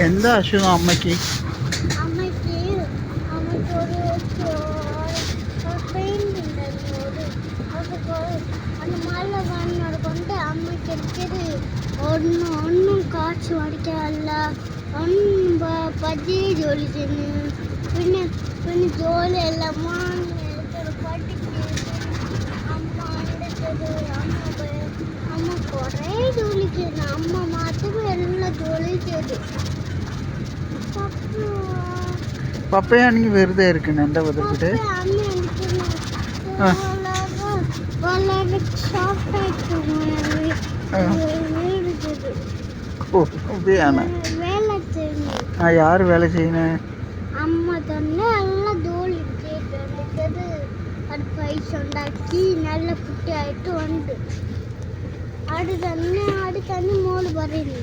എന്താ അസുഖം അമ്മയ്ക്ക്? അമ്മയ്ക്ക് അമ്മയ്ക്കൊരു പെയിന്റ് ഉണ്ടായിരുന്നു. അത് മഴ വന്നത് കൊണ്ട് അമ്മയ്ക്ക് എനിക്കത് ഒന്നും കാച്ചു പഠിക്കാനല്ല, ഒന്നും പതിയെ ജോലി ചെയ്യുന്നു. പിന്നെ പിന്നെ ജോലിയെല്ലാം പഠിച്ച് അമ്മ കുറേ ജോലി ചെയ്യുന്നു. അമ്മ മാത്രമേ എല്ലാ ജോലി ചെയ്തു. പപ്പയാണെങ്കിൽ വെറുതെ ഇരിക്കണം. എന്താ വെറുതെ? വളരെ ഷോർട്ടായിട്ട് പപ്പയാണ്. വേല ചെയ്യുന്നു. யார் வேலை செய்யணும்? അമ്മ തന്നെ എല്ലാ ജോലി ചെയ്തു. എനിക്കത് അത് പൈസ ഉണ്ടാക്കി നല്ല കുട്ടിയായിട്ട് ഉണ്ട്. അത് തന്നെ മോള് പറയുന്നു.